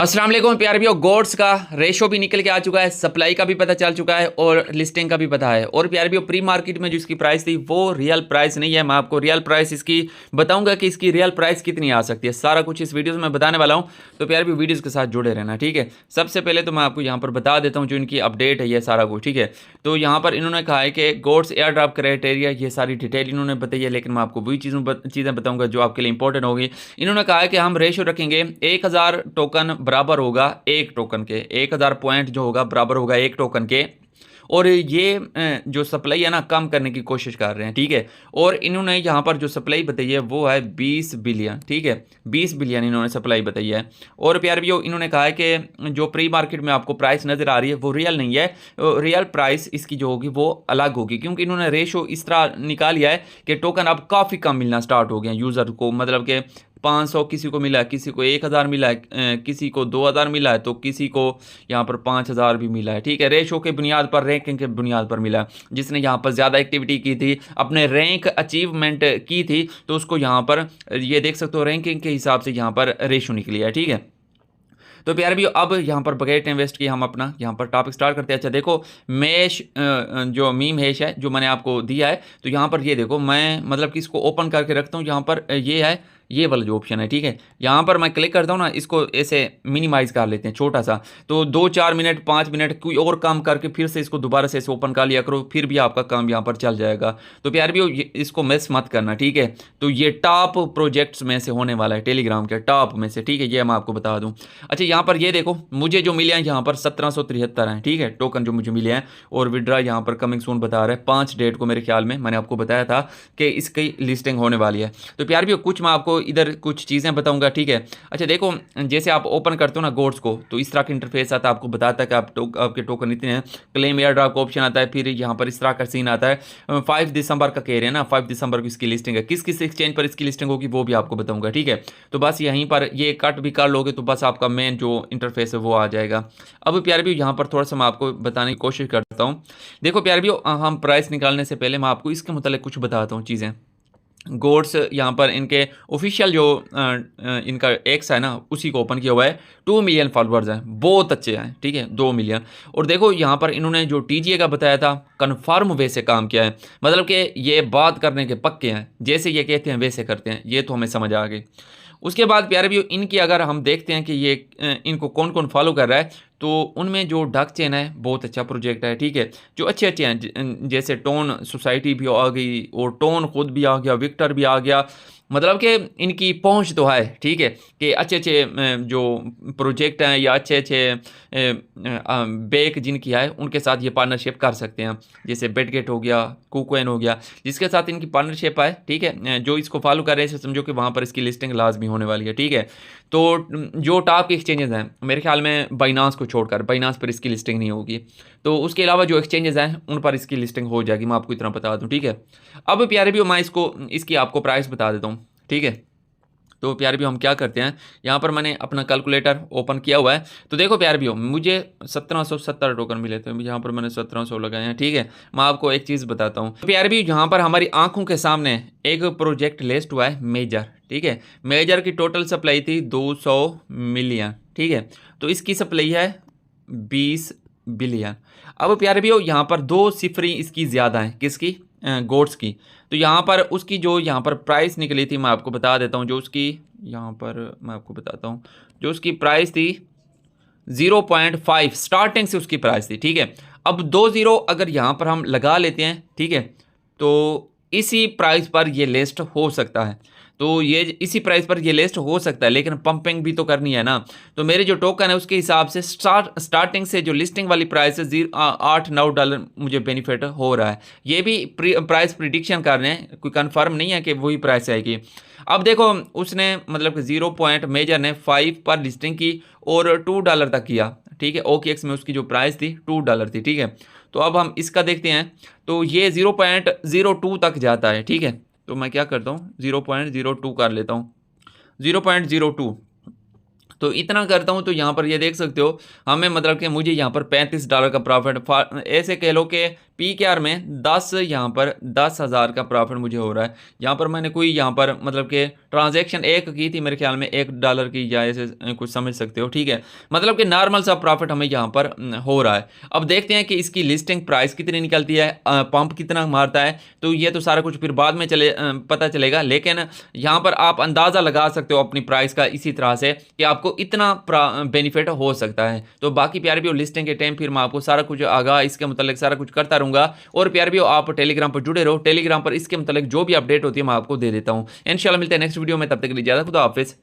अस्सलाम वालेकुम प्यारे भाइयों। गोड्स का रेशो भी निकल के आ चुका है, सप्लाई का भी पता चल चुका है और लिस्टिंग का भी पता है। और प्यारे भाइयों, प्री मार्केट में जो इसकी प्राइस थी वो रियल प्राइस नहीं है। मैं आपको रियल प्राइस इसकी बताऊंगा कि इसकी रियल प्राइस कितनी आ सकती है। सारा कुछ इस वीडियो में मैं बताने वाला हूं, तो प्यारे भाइयों वीडियोस के साथ जुड़े रहना, ठीक है। सबसे पहले तो मैं आपको यहाँ पर बता देता हूँ जो इनकी अपडेट है, ये सारा कुछ, ठीक है। तो यहाँ पर इन्होंने कहा है कि गोड्स एयर ड्रॉप क्राइटेरिया, ये सारी डिटेल इन्होंने बताई है, लेकिन मैं आपको वही चीज़ें बताऊंगा जो आपके लिए इंपॉर्टेंट होगी। इन्होंने कहा है कि हम रेशो रखेंगे 1000 टोकन बराबर होगा एक टोकन के, 1000 पॉइंट जो होगा बराबर होगा एक टोकन के। और ये जो सप्लाई है ना कम करने की कोशिश कर रहे हैं, ठीक है। और इन्होंने यहाँ पर जो सप्लाई बताई है वो है 20 बिलियन, ठीक है। 20 बिलियन इन्होंने सप्लाई बताई है। और प्यार भी इन्होंने कहा है कि जो प्री मार्केट में आपको प्राइस नज़र आ रही है वो रियल नहीं है। रियल प्राइस इसकी जो होगी वो अलग होगी, क्योंकि इन्होंने रेशो इस तरह निकाल लिया है कि टोकन अब काफ़ी कम मिलना स्टार्ट हो गए हैं यूज़र को। मतलब कि 500 किसी को मिला है, किसी को 1000 मिला है, किसी को 2000 मिला है, तो किसी को यहाँ पर 5000 भी मिला है, ठीक है। रेशो के बुनियाद पर, रैंकिंग के बुनियाद पर मिला है। जिसने यहाँ पर ज़्यादा एक्टिविटी की थी, अपने रैंक अचीवमेंट की थी, तो उसको यहाँ पर ये देख सकते हो रैंकिंग के हिसाब से यहाँ पर रेशो निकली है, ठीक है। तो प्यारे भी अब यहाँ पर बगैर टाइम वेस्ट किए हम अपना यहाँ पर टॉपिक स्टार्ट करते हैं। अच्छा देखो, मैश जो मीम हैश है जो मैंने आपको दिया है, तो यहाँ पर ये देखो, मैं मतलब कि इसको ओपन करके रखता हूँ। यहाँ पर ये है, ये वाला जो ऑप्शन है, ठीक है। यहाँ पर मैं क्लिक करता हूँ ना, इसको ऐसे मिनिमाइज कर लेते हैं छोटा सा, तो 2-4 मिनट 5 मिनट कोई और काम करके फिर से इसको दोबारा से ऐसे ओपन कर लिया करो, फिर भी आपका काम यहाँ पर चल जाएगा। तो प्यार भी इसको मिस मत करना, ठीक है। तो ये टॉप प्रोजेक्ट्स में से होने वाला है, टेलीग्राम के टॉप में से, ठीक है। ये मैं आपको बता दूँ। अच्छा यहाँ पर ये देखो, मुझे जो मिले हैं यहाँ पर 1773 हैं, ठीक है, टोकन जो मुझे मिले हैं। और विड्रा यहाँ पर कमिंग सून बता रहा है 5 डेट को, मेरे ख्याल में मैंने आपको बताया था कि इसकी लिस्टिंग होने वाली है। तो प्यार भी कुछ मैं आपको इधर कुछ चीज़ें बताऊंगा, ठीक है। अच्छा देखो, जैसे आप ओपन करते हो ना गोड्स को, तो इस तरह का इंटरफेस आता है, आपको बताता है कि आपके टोकन इतने हैं। क्लेम एयर ड्रॉप का ऑप्शन आता है, फिर यहाँ पर इस तरह का सीन आता है। 5 दिसंबर का कह रहे हैं ना, 5 दिसंबर को इसकी लिस्टिंग है। किस किस एक्सचेंज पर इसकी लिस्टिंग होगी वो भी आपको बताऊंगा, ठीक है। तो बस यहीं पर ये कट भी कर लोगे तो बस आपका मेन जो इंटरफेस है वो आ जाएगा। अब प्यारे भी यहाँ पर थोड़ा सा मैं आपको बताने की कोशिश करता हूँ। देखो प्यारे भी, हम प्राइस निकालने से पहले मैं आपको इसके मतलब कुछ बताता हूँ चीज़ें। गोड्स यहाँ पर इनके ऑफिशियल जो इनका एक्स है ना, उसी को ओपन किया हुआ है। 2 मिलियन फॉलोअर्स हैं, बहुत अच्छे हैं, ठीक है, 2 मिलियन। और देखो यहाँ पर इन्होंने जो टीजीए का बताया था, कन्फर्म वैसे काम किया है। मतलब कि ये बात करने के पक्के हैं, जैसे ये कहते हैं वैसे करते हैं, ये तो हमें समझ आ गई। उसके बाद प्यारे भी इनकी अगर हम देखते हैं कि ये इनको कौन कौन फॉलो कर रहा है, तो उनमें जो डक चेन है बहुत अच्छा प्रोजेक्ट है, ठीक है। जो अच्छे अच्छे हैं जैसे टोन सोसाइटी भी आ गई, और टोन खुद भी आ गया, विक्टर भी आ गया। मतलब कि इनकी पहुंच तो है, ठीक है, कि अच्छे अच्छे जो प्रोजेक्ट हैं या अच्छे अच्छे बेक जिनकी है उनके साथ ये पार्टनरशिप कर सकते हैं। जैसे बेटगेट हो गया, कुकोइन हो गया, जिसके साथ इनकी पार्टनरशिप है, ठीक है। जो इसको फॉलो कर रहे हैं समझो कि वहाँ पर इसकी लिस्टिंग लाजमी होने वाली है, ठीक है। तो जो टॉप एक्सचेंजेस हैं, मेरे ख्याल में बाइनांस को छोड़कर, बाइनांस पर इसकी लिस्टिंग नहीं होगी, तो उसके अलावा जो एक्सचेंजेस हैं उन पर इसकी लिस्टिंग हो जाएगी, मैं आपको इतना बता दूं, ठीक है। अब प्यारे भी मैं इसकी आपको प्राइस बता देता हूँ, ठीक है। तो प्यारे भी हम क्या करते हैं, यहाँ पर मैंने अपना कैलकुलेटर ओपन किया हुआ है। तो देखो प्यारे भी मुझे 1770 टोकन मिले थे, यहाँ पर मैंने 1700 लगाए हैं, ठीक है। मैं आपको एक चीज़ बताता हूँ प्यारे भी, यहाँ पर हमारी आंखों के सामने एक प्रोजेक्ट लिस्ट हुआ है, मेजर, ठीक है। मेजर की टोटल सप्लाई थी 200 मिलियन, ठीक है। तो इसकी सप्लाई है 20 बिलियन। अब प्यारे भी यहाँ पर 2 सिफरी इसकी ज़्यादा है, किसकी, गोड्स की। तो यहाँ पर उसकी जो यहाँ पर प्राइस निकली थी मैं आपको बता देता हूँ, जो उसकी यहाँ पर मैं आपको बताता हूँ, जो उसकी प्राइस थी 0.5 स्टार्टिंग से उसकी प्राइस थी, ठीक है। अब 2 ज़ीरो अगर यहाँ पर हम लगा लेते हैं, ठीक है, तो इसी प्राइस पर ये लिस्ट हो सकता है। तो ये इसी प्राइस पर ये लिस्ट हो सकता है, लेकिन पंपिंग भी तो करनी है ना। तो मेरे जो टोकन है उसके हिसाब से स्टार्टिंग से जो लिस्टिंग वाली प्राइस है $8-9 मुझे बेनिफिट हो रहा है। ये भी प्राइस प्रिडिक्शन कर रहे हैं, कोई कंफर्म नहीं है कि वही प्राइस आएगी। अब देखो, उसने मतलब कि 0 पॉइंट मेजर ने 5 पर लिस्टिंग की और $2 तक किया, ठीक है। OKX में उसकी जो प्राइस थी $2 थी, ठीक है। तो अब हम इसका देखते हैं, तो ये 0.02 तक जाता है, ठीक है। तो मैं क्या करता हूँ, 0.02 कर लेता हूँ, 0.02। तो इतना करता हूँ, तो यहाँ पर ये देख सकते हो हमें मतलब कि मुझे यहाँ पर $35 का प्रॉफिट, ऐसे कह लो कि PKR में 10 यहाँ पर 10,000 का प्रॉफिट मुझे हो रहा है। यहाँ पर मैंने कोई यहाँ पर मतलब कि ट्रांजैक्शन एक की थी मेरे ख्याल में $1 की, या ऐसे कुछ समझ सकते हो, ठीक है। मतलब कि नॉर्मल सा प्रॉफिट हमें यहाँ पर हो रहा है। अब देखते हैं कि इसकी लिस्टिंग प्राइस कितनी निकलती है, पंप कितना मारता है, तो ये तो सारा कुछ फिर बाद में पता चलेगा। लेकिन यहाँ पर आप अंदाज़ा लगा सकते हो अपनी प्राइस का इसी तरह से कि आपको इतना बेनिफिट हो सकता है। तो बाकी प्यारे भी लिस्टिंग के टाइम फिर मैं आपको सारा कुछ आगाह इसके मतलब सारा कुछ करता रहूँगा। और प्यारे भी आप टेलीग्राम पर जुड़े रहो, टेलीग्राम पर इसके मतलब जो भी अपडेट होती है मैं आपको दे देता हूँ। इंशाल्लाह मिलते हैं नेक्स्ट वीडियो में, तब तक के लिए ज़्यादा खुदा हाफिज़।